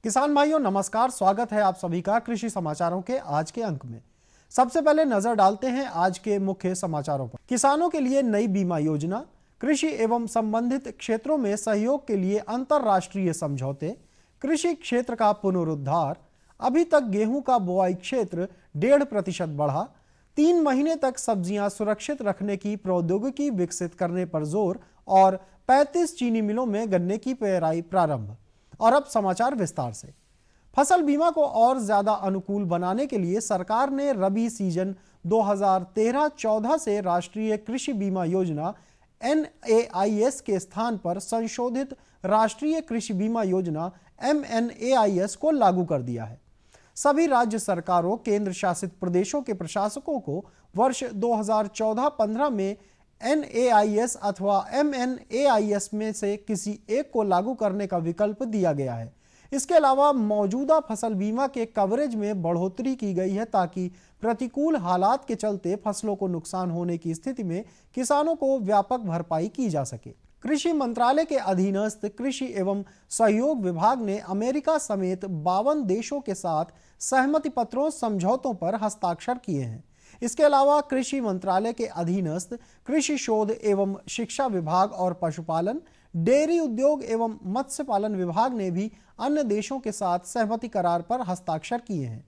किसान भाइयों नमस्कार, स्वागत है आप सभी का कृषि समाचारों के आज के अंक में। सबसे पहले नजर डालते हैं आज के मुख्य समाचारों पर। किसानों के लिए नई बीमा योजना, कृषि एवं संबंधित क्षेत्रों में सहयोग के लिए अंतरराष्ट्रीय समझौते, कृषि क्षेत्र का पुनरुद्धार, अभी तक गेहूं का बुआई क्षेत्र 1.5% बढ़ा, 3 महीने तक सब्जियां सुरक्षित रखने की प्रौद्योगिकी विकसित करने पर जोर और 35 चीनी मिलों में गन्ने की पेराई प्रारंभ। और अब समाचार विस्तार से। फसल बीमा को और ज्यादा अनुकूल बनाने के लिए सरकार ने रबी सीजन 2013-14 से राष्ट्रीय कृषि बीमा योजना NAIS के स्थान पर संशोधित राष्ट्रीय कृषि बीमा योजना MNAIS को लागू कर दिया है। सभी राज्य सरकारों, केंद्र शासित प्रदेशों के प्रशासकों को वर्ष 2014-15 में NAIS अथवा MNAIS में से किसी एक को लागू करने का विकल्प दिया गया है। इसके अलावा मौजूदा फसल बीमा के कवरेज में बढ़ोतरी की गई है ताकि प्रतिकूल हालात के चलते फसलों को नुकसान होने की स्थिति में किसानों को व्यापक भरपाई की जा सके। कृषि मंत्रालय के अधीनस्थ कृषि एवं सहयोग विभाग ने अमेरिका समेत 52 देशों के साथ सहमति पत्रों समझौतों पर हस्ताक्षर किए हैं। इसके अलावा कृषि मंत्रालय के अधीनस्थ कृषि शोध एवं शिक्षा विभाग और पशुपालन, डेयरी उद्योग एवं मत्स्य पालन विभाग ने भी अन्य देशों के साथ सहमति करार पर हस्ताक्षर किए हैं।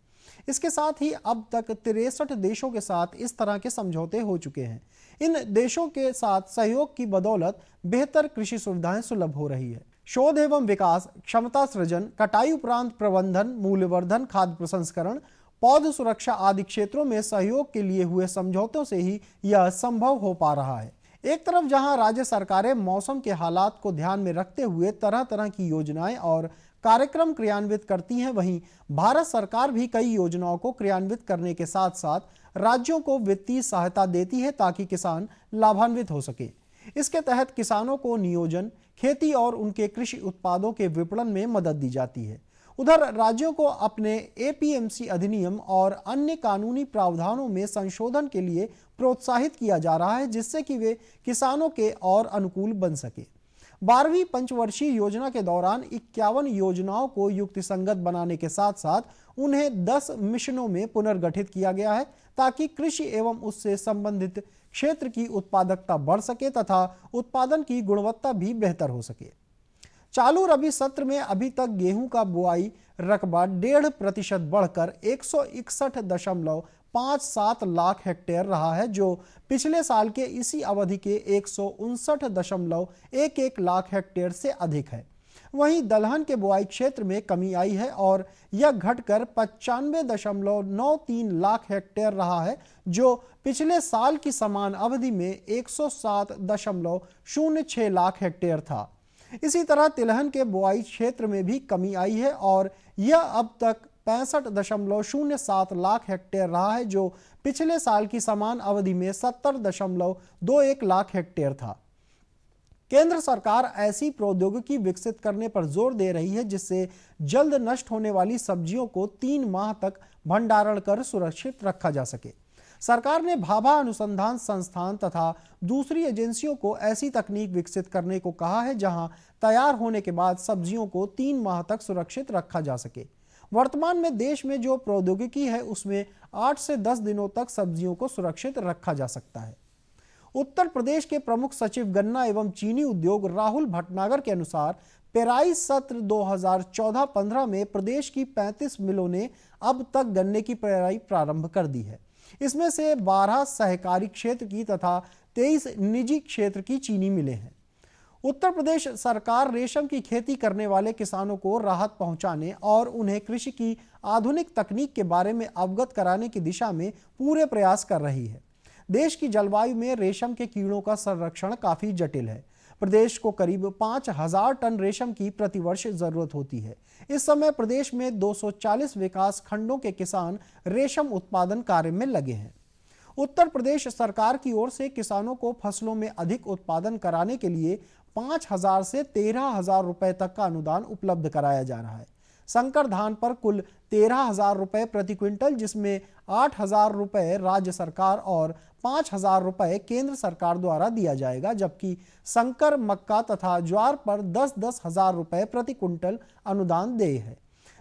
इसके साथ ही अब तक 63 देशों के साथ इस तरह के समझौते हो चुके हैं। इन देशों के साथ सहयोग की बदौलत बेहतर कृषि सुविधाएं सुलभ हो रही है। शोध एवं विकास, क्षमता सृजन, कटाई उपरांत प्रबंधन, मूल्यवर्धन, खाद्य प्रसंस्करण, पौध सुरक्षा आदि क्षेत्रों में सहयोग के लिए हुए समझौतों से ही यह संभव हो पा रहा है। एक तरफ जहां राज्य सरकारें मौसम के हालात को ध्यान में रखते हुए तरह तरह की योजनाएं और कार्यक्रम क्रियान्वित करती हैं, वहीं भारत सरकार भी कई योजनाओं को क्रियान्वित करने के साथ साथ राज्यों को वित्तीय सहायता देती है ताकि किसान लाभान्वित हो सके। इसके तहत किसानों को नियोजन, खेती और उनके कृषि उत्पादों के विपणन में मदद दी जाती है। उधर राज्यों को अपने APMC अधिनियम और अन्य कानूनी प्रावधानों में संशोधन के लिए प्रोत्साहित किया जा रहा है, जिससे कि वे किसानों के और अनुकूल बन सके। 12वीं पंचवर्षीय योजना के दौरान 51 योजनाओं को युक्तिसंगत बनाने के साथ साथ उन्हें 10 मिशनों में पुनर्गठित किया गया है ताकि कृषि एवं उससे संबंधित क्षेत्र की उत्पादकता बढ़ सके तथा उत्पादन की गुणवत्ता भी बेहतर हो सके। चालू रबी सत्र में अभी तक गेहूं का बुआई रकबा 1.5% बढ़कर 161.57 लाख हेक्टेयर रहा है, जो पिछले साल के इसी अवधि के 159.11 लाख हेक्टेयर से अधिक है। वहीं दलहन के बुआई क्षेत्र में कमी आई है और यह घटकर 95.93 लाख हेक्टेयर रहा है, जो पिछले साल की समान अवधि में 107.06 लाख हेक्टेयर था। इसी तरह तिलहन के बुआई क्षेत्र में भी कमी आई है और यह अब तक 65.07 लाख हेक्टेयर रहा है, जो पिछले साल की समान अवधि में 70.21 लाख हेक्टेयर था। केंद्र सरकार ऐसी प्रौद्योगिकी विकसित करने पर जोर दे रही है जिससे जल्द नष्ट होने वाली सब्जियों को 3 माह तक भंडारण कर सुरक्षित रखा जा सके। सरकार ने भाभा अनुसंधान संस्थान तथा दूसरी एजेंसियों को ऐसी तकनीक विकसित करने को कहा है जहां तैयार होने के बाद सब्जियों को 3 माह तक सुरक्षित रखा जा सके। वर्तमान में देश में जो प्रौद्योगिकी है उसमें 8 से 10 दिनों तक सब्जियों को सुरक्षित रखा जा सकता है। उत्तर प्रदेश के प्रमुख सचिव गन्ना एवं चीनी उद्योग राहुल भटनागर के अनुसार पेराई सत्र 2014-15 में प्रदेश की 35 मिलों ने अब तक गन्ने की पेराई प्रारंभ कर दी है। इसमें से 12 सहकारी क्षेत्र की तथा 23 निजी क्षेत्र की चीनी मिलें हैं। उत्तर प्रदेश सरकार रेशम की खेती करने वाले किसानों को राहत पहुंचाने और उन्हें कृषि की आधुनिक तकनीक के बारे में अवगत कराने की दिशा में पूरे प्रयास कर रही है। देश की जलवायु में रेशम के कीड़ों का संरक्षण काफी जटिल है। प्रदेश को करीब 5000 टन रेशम की प्रतिवर्ष जरूरत होती है। इस समय प्रदेश में 240 विकास खंडों के किसान रेशम उत्पादन कार्य में लगे हैं। उत्तर प्रदेश सरकार की ओर से किसानों को फसलों में अधिक उत्पादन कराने के लिए 5000 से 13000 रुपए तक का अनुदान उपलब्ध कराया जा रहा है। संकर धान पर कुल 13000 रुपए प्रति क्विंटल, जिसमें 8000 रुपए राज्य सरकार और 5000 रुपए केंद्र सरकार द्वारा दिया जाएगा, जबकि संकर मक्का तथा ज्वार पर 10-10 हजार रुपए प्रति क्विंटल अनुदान देय है।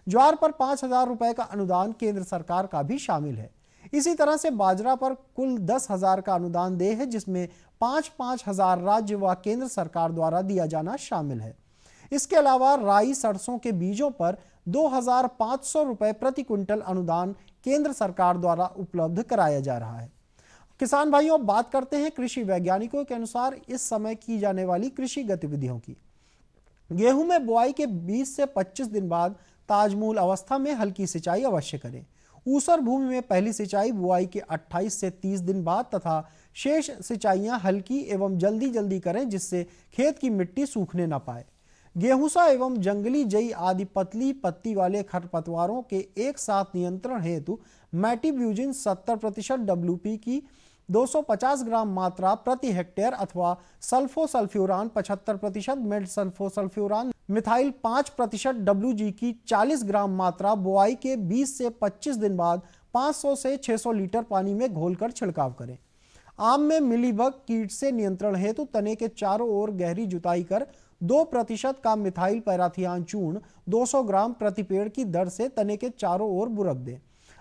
ज्वार पर 5,000 रुपए का अनुदान केंद्र सरकार का भी शामिल है। इसी तरह से बाजरा पर कुल 10,000 का अनुदान देय है, जिसमें 5-5 हजार राज्य व केंद्र सरकार द्वारा दिया जाना शामिल है। इसके अलावा राई सरसों के बीजों पर 2,500 रुपए प्रति क्विंटल अनुदान केंद्र सरकार द्वारा उपलब्ध कराया जा रहा है। किसान भाइयों, बात करते हैं कृषि वैज्ञानिकों के अनुसार इस समय की जाने वाली कृषि गतिविधियों की। गेहूं में बुआई के 20 से 25 दिन बाद ताजमूल अवस्था में हल्की सिंचाई अवश्य करें। ऊसर भूमि में पहली सिंचाई बुआई के 28 से 30 दिन बाद तथा शेष सिंचाइयां हल्की एवं जल्दी करें, जिससे खेत की मिट्टी सूखने न पाए। गेहूंसा एवं जंगली जई आदि पतली पत्ती वाले खरपतवारों के एक साथ नियंत्रण हेतु मैटीब्यूजिन 70% WP की 250 ग्राम मात्रा प्रति हेक्टेयर अथवा sulfosulfuron 75%, made sulfosulfuron methyl 5% WG की 40 ग्राम मात्रा बुआई के 20 से 25 दिन बाद 500 से 600 लीटर पानी में घोलकर छिड़काव करें। आम में मिलीबग कीट से नियंत्रण हेतु तने के चारों ओर गहरी जुताई कर 2% का मिथाइल पैराथियान चूर्ण 200 ग्राम प्रति पेड़ की दर से तने के चारों ओर बुरक दें।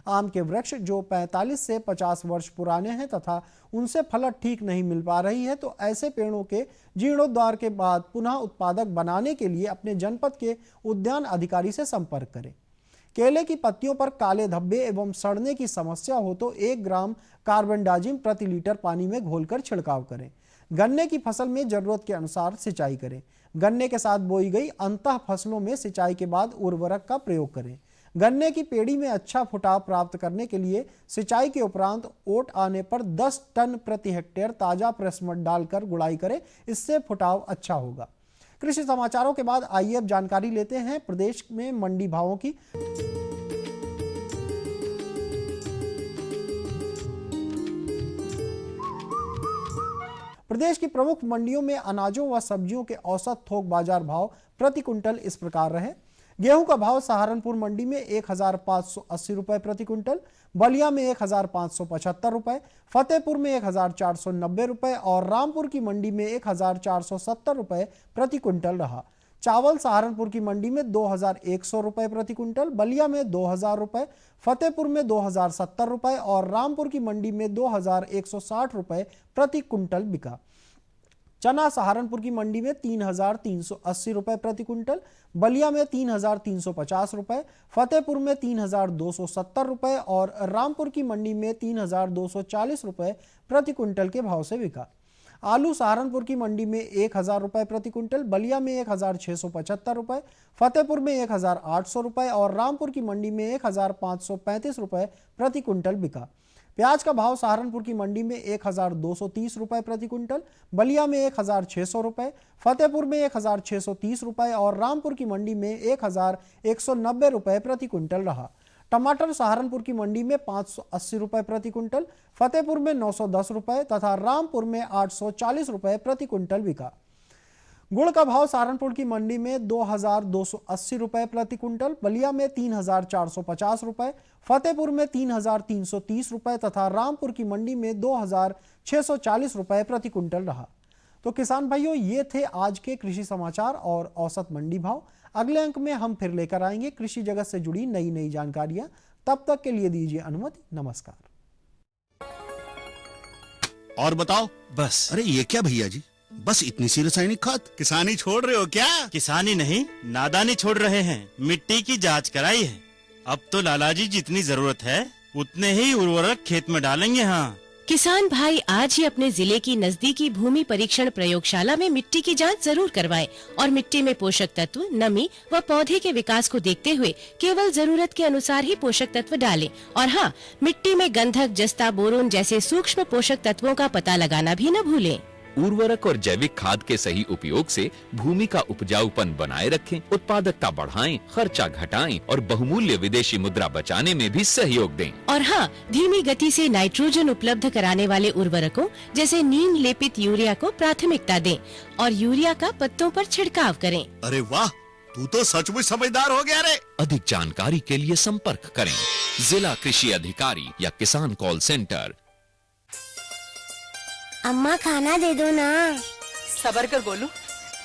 आम के वृक्ष जो 45 से 50 वर्ष पुराने हैं तथा उनसे फलत ठीक नहीं मिल पा रही है, तो ऐसे पेड़ों के जीर्णोद्धार के बाद पुनः उत्पादक बनाने के लिए अपने जनपद के उद्यान अधिकारी से संपर्क करें। केले की पत्तियों पर काले धब्बे एवं सड़ने की समस्या हो तो 1 ग्राम कार्बेंडाजिम प्रति लीटर पानी में घोलकर छिड़काव करें। गन्ने की फसल में जरूरत के अनुसार सिंचाई करें। गन्ने के साथ बोई गई अंतः फसलों में सिंचाई के बाद उर्वरक का प्रयोग करें। गन्ने की पेड़ी में अच्छा फुटाव प्राप्त करने के लिए सिंचाई के उपरांत ओट आने पर 10 टन प्रति हेक्टेयर ताजा प्रेसमड डालकर गुड़ाई करें, इससे फुटाव अच्छा होगा। कृषि समाचारों के बाद आइए अब जानकारी लेते हैं प्रदेश में मंडी भावों की। प्रदेश की प्रमुख मंडियों में अनाजों व सब्जियों के औसत थोक बाजार भाव प्रति क्विंटल इस प्रकार रहे। गेहूं का भाव सहारनपुर मंडी में 1,580 रुपए प्रति क्विंटल, बलिया में 1,575 रुपए, फतेहपुर में 1,490 रुपए और रामपुर की मंडी में 1,470 रुपए प्रति क्विंटल रहा। चावल सहारनपुर की मंडी में 2,100 रुपए प्रति क्विंटल, बलिया में 2,000 रुपए, फतेहपुर में 2,070 रुपए और रामपुर की मंडी में 2,160 रुपए प्रति क्विंटल बिका। चना सहारनपुर की मंडी में 3,380 रुपए प्रति क्विंटल, बलिया में 3,350 रुपए, फतेहपुर में 3,270 रुपए और रामपुर की मंडी में 3,240 रुपए प्रति क्विंटल के भाव से बिका। आलू सहारनपुर की मंडी में 1,000 रुपए प्रति क्विंटल, बलिया में 1,675 रुपए, फतेहपुर में 1,800 रुपए और रामपुर की मंडी में 1,535 रुपए प्रति क्विंटल बिका। प्याज का भाव सहारनपुर की मंडी में 1,230 रुपए प्रति क्विंटल, बलिया में 1,600 रुपए, फतेहपुर में 1,630 रुपए और रामपुर की मंडी में 1,190 रुपए प्रति क्विंटल रहा। टमाटर सहारनपुर की मंडी में 580 रुपए प्रति क्विंटल, फतेहपुर में 910 रुपए तथा रामपुर में 840 रुपए प्रति क्विंटल बिका। गुड़ का भाव सहारनपुर की मंडी में 2,280 रुपए प्रति क्विंटल, बलिया में 3,450 रुपए, फतेहपुर में 3,330 रुपए तथा रामपुर की मंडी में 2,640 रुपए प्रति क्विंटल रहा। तो किसान भाइयों, ये थे आज के कृषि समाचार और औसत मंडी भाव। अगले अंक में हम फिर लेकर आएंगे कृषि जगत से जुड़ी नई जानकारियां। तब तक के लिए दीजिए अनुमति। नमस्कार। और बताओ। बस। अरे ये क्या भैया जी, बस इतनी सी रासायनिक खाद? किसानी छोड़ रहे हो क्या? किसानी नहीं, नादानी छोड़ रहे हैं। मिट्टी की जांच कराई है। अब तो लालाजी जितनी जरूरत है उतने ही उर्वरक खेत में डालेंगे। हाँ, किसान भाई आज ही अपने जिले की नजदीकी भूमि परीक्षण प्रयोगशाला में मिट्टी की जांच जरूर करवाएं और मिट्टी में पोषक तत्व, नमी व पौधे के विकास को देखते हुए केवल जरूरत के अनुसार ही पोषक तत्व डालें। और हाँ, मिट्टी में गंधक, जस्ता, बोरोन जैसे सूक्ष्म पोषक तत्वों का पता लगाना भी न भूलें। उर्वरक और जैविक खाद के सही उपयोग से भूमि का उपजाऊपन बनाए रखें, उत्पादकता बढ़ाएं, खर्चा घटाएं और बहुमूल्य विदेशी मुद्रा बचाने में भी सहयोग दें। और हाँ, धीमी गति से नाइट्रोजन उपलब्ध कराने वाले उर्वरकों जैसे नीम लेपित यूरिया को प्राथमिकता दें और यूरिया का पत्तों पर छिड़काव करें। अरे वाह, तू तो सचमुच समझदार हो गया रे। अधिक जानकारी के लिए संपर्क करें जिला कृषि अधिकारी या किसान कॉल सेंटर। अम्मा खाना दे दो ना। सबर कर गोलू,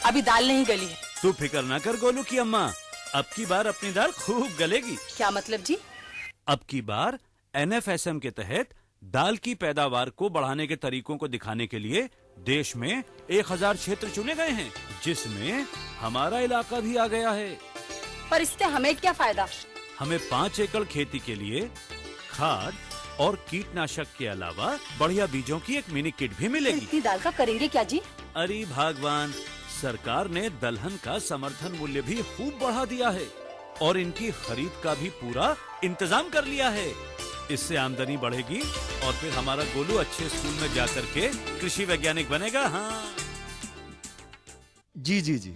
अभी दाल नहीं गली है। तू फिक्र न कर गोलू की अम्मा, अब की बार अपनी दाल खूब गलेगी। क्या मतलब जी? अब की बार NFSM के तहत दाल की पैदावार को बढ़ाने के तरीकों को दिखाने के लिए देश में 1000 क्षेत्र चुने गए हैं, जिसमें हमारा इलाका भी आ गया है। पर इससे हमें क्या फायदा? हमें 5 एकड़ खेती के लिए खाद और कीटनाशक के अलावा बढ़िया बीजों की एक मिनी किट भी मिलेगी। इतनी दाल का करेंगे क्या जी? अरे भगवान, सरकार ने दलहन का समर्थन मूल्य भी खूब बढ़ा दिया है और इनकी खरीद का भी पूरा इंतजाम कर लिया है। इससे आमदनी बढ़ेगी और फिर हमारा गोलू अच्छे स्कूल में जाकर के कृषि वैज्ञानिक बनेगा। हाँ जी जी जी।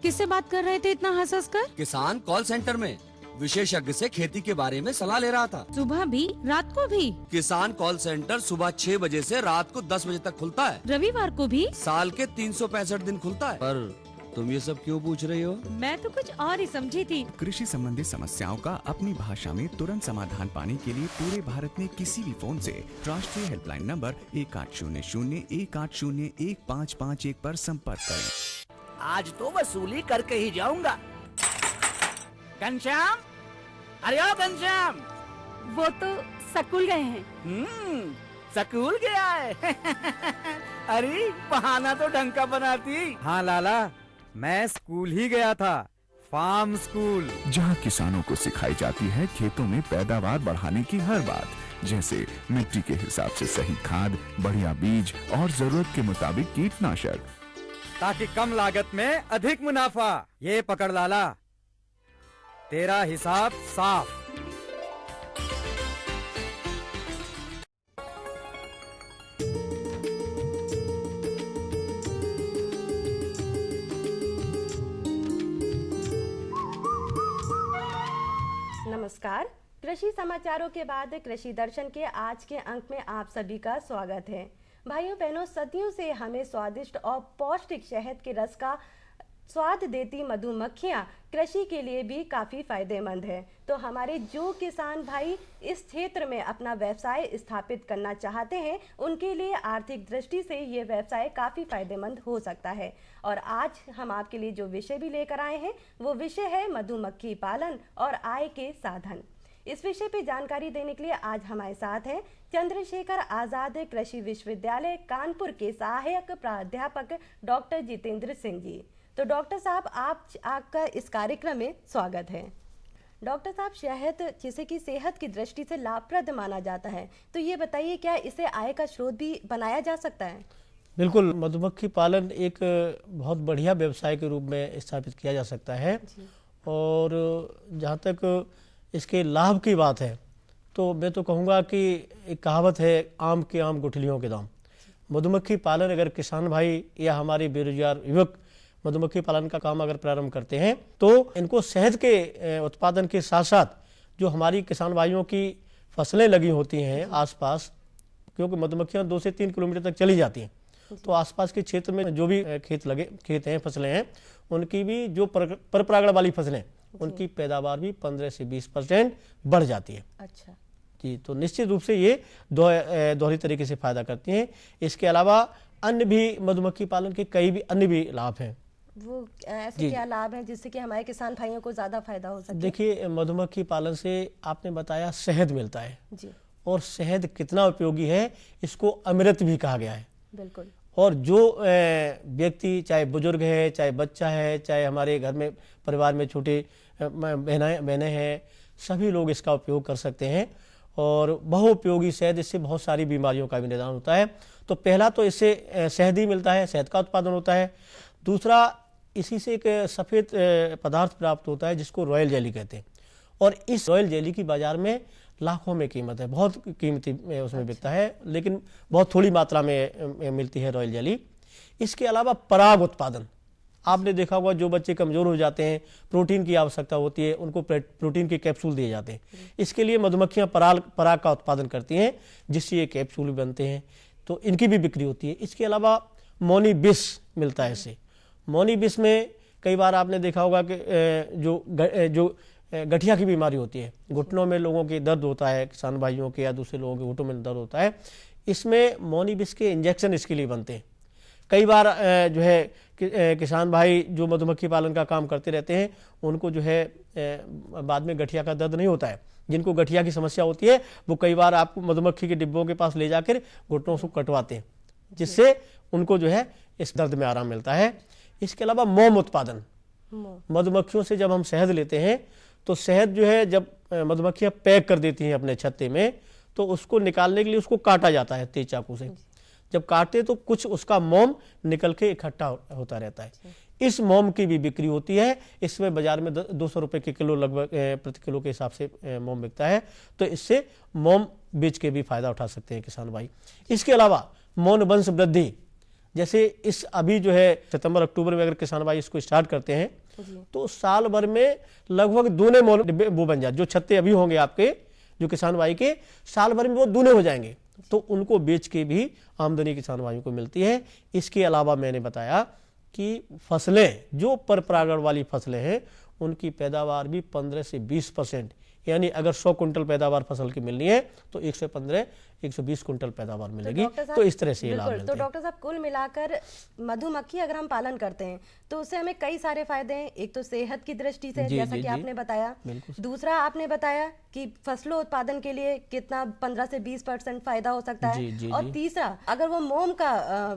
किससे बात कर रहे थे इतना हंस हंस कर? किसान कॉल सेंटर में विशेषज्ञ से खेती के बारे में सलाह ले रहा था। सुबह भी रात को भी? किसान कॉल सेंटर सुबह 6 बजे से रात को 10 बजे तक खुलता है। रविवार को भी? साल के 365 दिन खुलता है। पर तुम ये सब क्यों पूछ रही हो? मैं तो कुछ और ही समझी थी। कृषि संबंधी समस्याओं का अपनी भाषा में तुरंत समाधान पाने के लिए पूरे भारत में किसी भी फोन से राष्ट्रीय हेल्पलाइन नंबर 1800-180-1551 पर संपर्क करें। आज तो वसूली करके ही जाऊंगा। घनश्याम, अरे ओ घनश्याम। वो तो स्कूल गए हैं। स्कूल गया है। अरे बहाना तो ढंग का बनाती। हाँ लाला, मैं स्कूल ही गया था, फार्म स्कूल, जहाँ किसानों को सिखाई जाती है खेतों में पैदावार बढ़ाने की हर बात, जैसे मिट्टी के हिसाब से सही खाद, बढ़िया बीज और जरूरत के मुताबिक कीटनाशक, ताकि कम लागत में अधिक मुनाफा। ये पकड़ लाला, तेरा हिसाब साफ। नमस्कार, कृषि समाचारों के बाद कृषि दर्शन के आज के अंक में आप सभी का स्वागत है। भाइयों बहनों, सदियों से हमें स्वादिष्ट और पौष्टिक शहद के रस का स्वाद देती मधुमक्खियां कृषि के लिए भी काफ़ी फायदेमंद है। तो हमारे जो किसान भाई इस क्षेत्र में अपना व्यवसाय स्थापित करना चाहते हैं, उनके लिए आर्थिक दृष्टि से ये व्यवसाय काफ़ी फायदेमंद हो सकता है। और आज हम आपके लिए जो विषय भी लेकर आए हैं वो विषय है मधुमक्खी पालन और आय के साधन। इस विषय पे जानकारी देने के लिए आज हमारे साथ हैं चंद्रशेखर आजाद कृषि विश्वविद्यालय कानपुर के सहायक प्राध्यापक डॉक्टर जितेंद्र सिंह जी। तो डॉक्टर साहब, आपका इस कार्यक्रम में स्वागत है। डॉक्टर साहब, शहद जिसे कि सेहत की दृष्टि से लाभप्रद माना जाता है, तो ये बताइए क्या इसे आय का स्रोत भी बनाया जा सकता है? बिल्कुल, मधुमक्खी पालन एक बहुत बढ़िया व्यवसाय के रूप में स्थापित किया जा सकता है। और जहाँ तक इसके लाभ की बात है तो मैं तो कहूँगा कि एक कहावत है, आम के आम गुठलियों के दाम। मधुमक्खी पालन अगर किसान भाई या हमारे बेरोजगार युवक मधुमक्खी पालन का काम अगर प्रारंभ करते हैं तो इनको शहद के उत्पादन के साथ साथ जो हमारी किसान भाइयों की फसलें लगी होती हैं आसपास, क्योंकि मधुमक्खियां 2 से 3 किलोमीटर तक चली जाती हैं, तो आसपास के क्षेत्र में जो भी खेत हैं, फसलें हैं, उनकी भी जो परपरागण वाली फसलें, उनकी पैदावार भी 15 से 20% बढ़ जाती है। अच्छा जी, तो निश्चित रूप से ये दोहरी तरीके से फायदा करती हैं। इसके अलावा अन्य भी मधुमक्खी पालन के कई भी अन्य भी लाभ हैं। वो ऐसे क्या लाभ हैं जिससे कि हमारे किसान भाइयों को ज़्यादा फायदा हो सके? देखिए, मधुमक्खी पालन से आपने बताया शहद मिलता है जी, और शहद कितना उपयोगी है, इसको अमृत भी कहा गया है। बिल्कुल। और जो व्यक्ति, चाहे बुजुर्ग है, चाहे बच्चा है, चाहे हमारे घर में परिवार में छोटे बहनें हैं, सभी लोग इसका उपयोग कर सकते हैं। और बहुउपयोगी शहद, इससे बहुत सारी बीमारियों का भी निदान होता है। तो पहला तो इससे शहद ही मिलता है, शहद का उत्पादन होता है। दूसरा, इसी से एक सफ़ेद पदार्थ प्राप्त होता है जिसको रॉयल जेली कहते हैं, और इस रॉयल जेली की बाज़ार में लाखों में कीमत है, बहुत कीमती उसमें बिकता है, लेकिन बहुत थोड़ी मात्रा में मिलती है रॉयल जेली। इसके अलावा पराग उत्पादन, आपने देखा होगा जो बच्चे कमज़ोर हो जाते हैं, प्रोटीन की आवश्यकता होती है, उनको प्रोटीन के कैप्सूल दिए जाते हैं। इसके लिए मधुमक्खियाँ पराग का उत्पादन करती हैं, जिससे ये कैप्सूल भी बनते हैं, तो इनकी भी बिक्री होती है। इसके अलावा मोनी बिस मिलता है इससे। मोनी बिस में कई बार आपने देखा होगा कि जो गठिया की बीमारी होती है, घुटनों में लोगों के दर्द होता है, किसान भाइयों के या दूसरे लोगों के घुटनों में दर्द होता है, इसमें मोनी बिस के इंजेक्शन इसके लिए बनते हैं। कई बार जो है किसान भाई जो मधुमक्खी पालन का काम करते रहते हैं उनको जो है बाद में गठिया का दर्द नहीं होता है। जिनको गठिया की समस्या होती है वो कई बार आपको मधुमक्खी के डिब्बों के पास ले जाकर घुटनों से कटवाते हैं, जिससे उनको जो है इस दर्द में आराम मिलता है। इसके अलावा मोम उत्पादन, मधुमक्खियों से जब हम शहद लेते हैं तो शहद जो है जब मधुमक्खियां पैक कर देती हैं अपने छत्ते में तो उसको निकालने के लिए उसको काटा जाता है तेज चाकू से। जब काटते तो कुछ उसका मोम निकल के इकट्ठा होता रहता है। इस मोम की भी बिक्री होती है। इसमें बाजार में 200 रुपए के किलो लगभग प्रति किलो के हिसाब से मोम बिकता है। तो इससे मोम बेच के भी फायदा उठा सकते हैं किसान भाई। इसके अलावा मौन वंश वृद्धि, जैसे इस अभी जो है सितंबर अक्टूबर में अगर किसान भाई इसको स्टार्ट करते हैं तो साल भर में लगभग दूने मौन डिब्बे वो बन जाते। जो छत्ते अभी होंगे आपके जो किसान भाई के, साल भर में वो दूने हो जाएंगे। तो उनको बेच के भी आमदनी किसान भाइयों को मिलती है। इसके अलावा मैंने बताया कि फसलें जो पर परागण वाली फसलें हैं उनकी पैदावार भी 15 से 20%, यानी अगर 100 कुंटल पैदावार फसल की मिलनी है तो 115-120 कुंटल पैदावार मिलेगी। तो इस तरह से ये लाभ मिलते हैं। तो डॉक्टर साहब कुल मिलाकर मधुमक्खी अगर हम पालन करते हैं तो उससे हमें कई सारे फायदे हैं। एक तो सेहत की दृष्टि से जैसा कि आपने बताया, दूसरा आपने बताया कि फसलों उत्पादन के लिए कितना 15 से 20% फायदा हो सकता है, और तीसरा अगर वो मोम का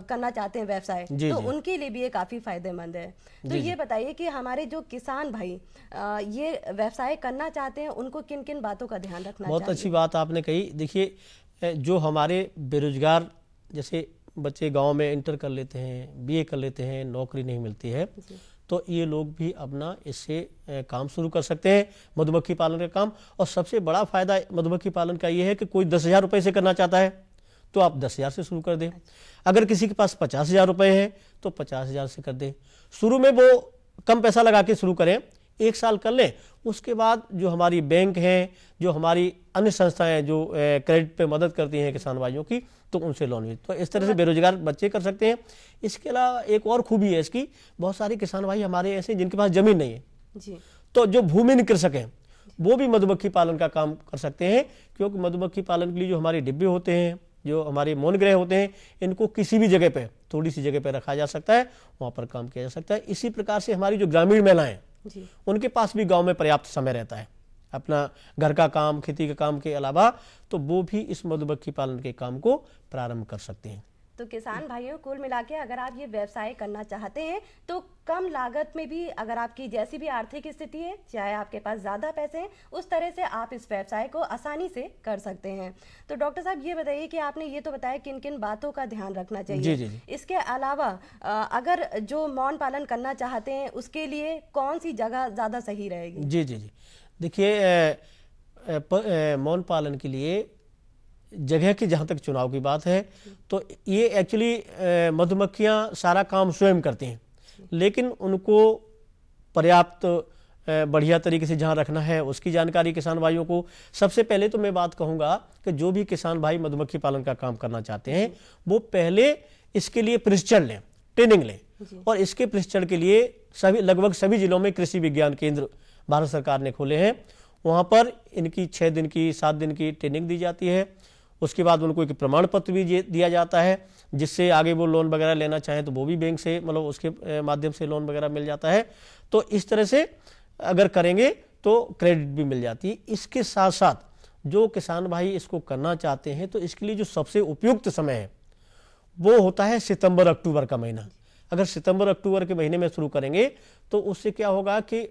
करना चाहते हैं व्यवसाय तो उनके लिए भी ये काफी फायदेमंद है। तो ये बताइए कि हमारे जो किसान भाई ये व्यवसाय करना चाहते हैं उनको किन किन बातों का ध्यान रखना चाहिए? बहुत अच्छी बात आपने कही। देखिए जो हमारे बेरोजगार जैसे बच्चे गांव में इंटर कर लेते हैं, बीए कर लेते हैं, नौकरी नहीं मिलती है, तो ये लोग भी अपना इससे काम शुरू कर सकते हैं, मधुमक्खी पालन का काम। और सबसे बड़ा फायदा मधुमक्खी पालन का ये है कि कोई 10,000 रुपये से करना चाहता है तो आप 10,000 से शुरू कर दें। अगर किसी के पास 50,000 रुपये हैं तो 50,000 से कर दें। शुरू में वो कम पैसा लगा के शुरू करें, 1 साल कर लें। उसके बाद जो हमारी बैंक हैं, जो हमारी अन्य संस्थाएं जो क्रेडिट पे मदद करती हैं किसान भाइयों की, तो उनसे लोन भी, तो इस तरह से बेरोजगार बच्चे कर सकते हैं। इसके अलावा एक और खूबी है इसकी, बहुत सारे किसान भाई हमारे ऐसे जिनके पास जमीन नहीं है जी, तो जो भूमिहीन कृषक हैं वो भी मधुमक्खी पालन का काम कर सकते हैं। क्योंकि मधुमक्खी पालन के लिए जो हमारे डिब्बे होते हैं, जो हमारे मौन गृह होते हैं, इनको किसी भी जगह पे, थोड़ी सी जगह पे रखा जा सकता है, वहाँ पर काम किया जा सकता है। इसी प्रकार से हमारी जो ग्रामीण महिलाएं उनके पास भी गांव में पर्याप्त समय रहता है अपना घर का काम, खेती के काम के अलावा, तो वो भी इस मधुमक्खी पालन के काम को प्रारंभ कर सकते हैं। तो किसान भाइयों कुल मिला के अगर आप ये व्यवसाय करना चाहते हैं तो कम लागत में भी, अगर आपकी जैसी भी आर्थिक स्थिति है, चाहे आपके पास ज़्यादा पैसे हैं, उस तरह से आप इस व्यवसाय को आसानी से कर सकते हैं। तो डॉक्टर साहब ये बताइए कि आपने ये तो बताया किन किन बातों का ध्यान रखना चाहिए। जी। इसके अलावा अगर जो मौन पालन करना चाहते हैं उसके लिए कौन सी जगह ज़्यादा सही रहेगी? जी। देखिए मौन पालन के लिए जगह की जहाँ तक चुनाव की बात है तो ये एक्चुअली मधुमक्खियाँ सारा काम स्वयं करती हैं, लेकिन उनको पर्याप्त बढ़िया तरीके से जहाँ रखना है उसकी जानकारी किसान भाइयों को। सबसे पहले तो मैं बात कहूँगा कि जो भी किसान भाई मधुमक्खी पालन का काम करना चाहते हैं वो पहले इसके लिए प्रशिक्षण लें, ट्रेनिंग लें। और इसके प्रशिक्षण के लिए लगभग सभी जिलों में कृषि विज्ञान केंद्र भारत सरकार ने खोले हैं। वहाँ पर इनकी 6 दिन की 7 दिन की ट्रेनिंग दी जाती है। उसके बाद उनको एक प्रमाण पत्र भी दिया जाता है, जिससे आगे वो लोन वगैरह लेना चाहें तो वो भी बैंक से, मतलब उसके माध्यम से लोन वगैरह मिल जाता है। तो इस तरह से अगर करेंगे तो क्रेडिट भी मिल जाती है। इसके साथ साथ जो किसान भाई इसको करना चाहते हैं तो इसके लिए जो सबसे उपयुक्त समय है वो होता है सितंबर अक्टूबर का महीना। अगर सितंबर अक्टूबर के महीने में शुरू करेंगे तो उससे क्या होगा कि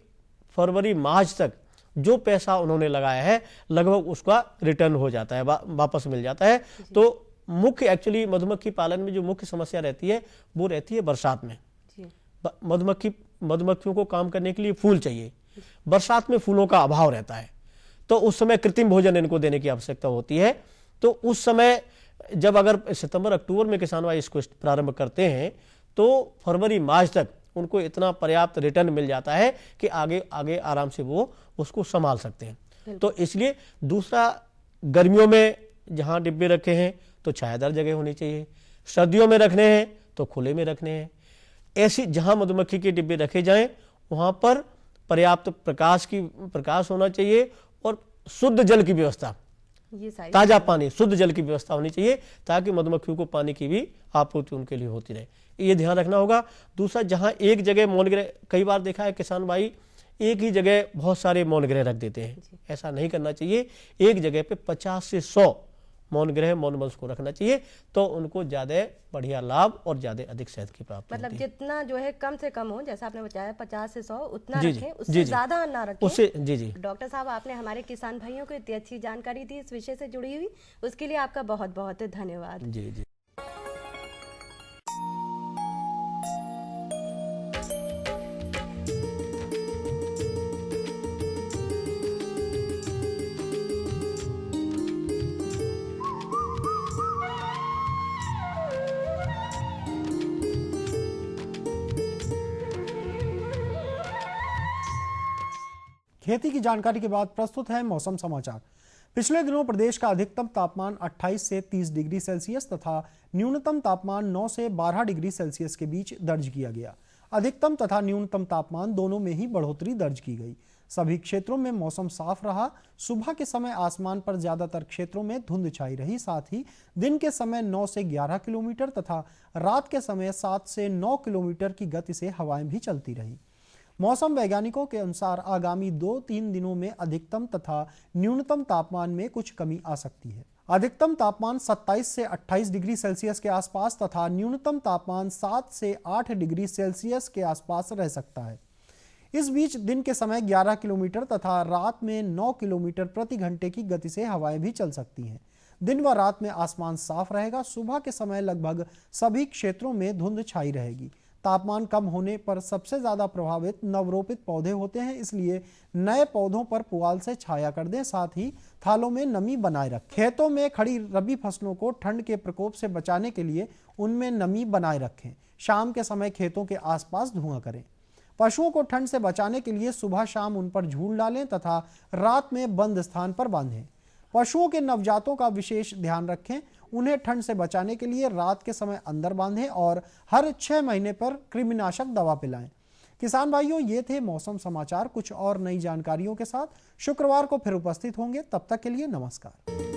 फरवरी मार्च तक जो पैसा उन्होंने लगाया है लगभग उसका रिटर्न हो जाता है, वापस मिल जाता है। तो मुख्य एक्चुअली मधुमक्खी पालन में जो मुख्य समस्या रहती है वो रहती है बरसात में। मधुमक्खियों को काम करने के लिए फूल चाहिए, बरसात में फूलों का अभाव रहता है, तो उस समय कृत्रिम भोजन इनको देने की आवश्यकता होती है। तो उस समय जब अगर सितंबर अक्टूबर में किसान भाई इसको प्रारंभ करते हैं तो फरवरी मार्च तक उनको इतना पर्याप्त रिटर्न मिल जाता है कि आगे आगे आराम से वो उसको संभाल सकते हैं। तो इसलिए दूसरा, गर्मियों में जहाँ डिब्बे रखे हैं तो छायादार जगह होनी चाहिए, सर्दियों में रखने हैं तो खुले में रखने हैं। ऐसी जहाँ मधुमक्खी के डिब्बे रखे जाएं वहाँ पर पर्याप्त प्रकाश होना चाहिए और शुद्ध जल की व्यवस्था ये सारी ताजा पानी, शुद्ध जल की व्यवस्था होनी चाहिए ताकि मधुमक्खियों को पानी की भी आपूर्ति उनके लिए होती रहे, ये ध्यान रखना होगा। दूसरा, जहां एक जगह मौन गृह, कई बार देखा है किसान भाई एक ही जगह बहुत सारे मौन गृह रख देते हैं, ऐसा नहीं करना चाहिए। एक जगह पे 50 से 100 मौन गृह, मौन वंश को रखना चाहिए, तो उनको ज्यादा बढ़िया लाभ और ज्यादा अधिक शहद की प्राप्ति मतलब होती है। जितना जो है कम से कम हो, जैसा आपने बताया 50 से 100 उतना जी, रखें, जी, उससे जी, ज्यादा ना रखें। उससे जी जी डॉक्टर साहब, आपने हमारे किसान भाइयों को इतनी अच्छी जानकारी दी इस विषय से जुड़ी हुई, उसके लिए आपका बहुत बहुत धन्यवाद। जी जी। खेती की जानकारी के बाद प्रस्तुत है मौसम समाचार। पिछले दिनों प्रदेश का अधिकतम तापमान 28 से 30 डिग्री सेल्सियस तथा न्यूनतम तापमान 9 से 12 डिग्री सेल्सियस के बीच दर्ज किया गया। अधिकतम तथा न्यूनतम तापमान दोनों में ही बढ़ोतरी दर्ज की गई। सभी क्षेत्रों में मौसम साफ रहा। सुबह के समय आसमान पर ज्यादातर क्षेत्रों में धुंध छाई रही। साथ ही दिन के समय 9 से 11 किलोमीटर तथा रात के समय 7 से 9 किलोमीटर की गति से हवाएं भी चलती रही। मौसम वैज्ञानिकों के अनुसार आगामी 2-3 दिनों में अधिकतम तथा न्यूनतम तापमान में कुछ कमी आ सकती है। अधिकतम तापमान 27 से 28 डिग्री सेल्सियस के आसपास तथा न्यूनतम तापमान 7 से 8 डिग्री सेल्सियस के आसपास रह सकता है। इस बीच दिन के समय 11 किलोमीटर तथा रात में 9 किलोमीटर प्रति घंटे की गति से हवाएं भी चल सकती हैं। दिन व रात में आसमान साफ रहेगा। सुबह के समय लगभग सभी क्षेत्रों में धुंध छाई रहेगी। तापमान कम होने पर सबसे ज्यादा प्रभावित नवरोपित पौधे होते हैं, इसलिए नए पौधों पर पुआल से छाया कर दें। साथ ही थालों में नमी बनाए रखें। खेतों में खड़ी रबी फसलों को ठंड के प्रकोप से बचाने के लिए उनमें नमी बनाए रखें। शाम के समय खेतों के आसपास धुआं करें। पशुओं को ठंड से बचाने के लिए सुबह शाम उन पर झूल डालें तथा रात में बंद स्थान पर बांधें। पशुओं के नवजातों का विशेष ध्यान रखें। उन्हें ठंड से बचाने के लिए रात के समय अंदर बांधें और हर 6 महीने पर कृमिनाशक दवा पिलाएं। किसान भाइयों, ये थे मौसम समाचार। कुछ और नई जानकारियों के साथ शुक्रवार को फिर उपस्थित होंगे। तब तक के लिए नमस्कार।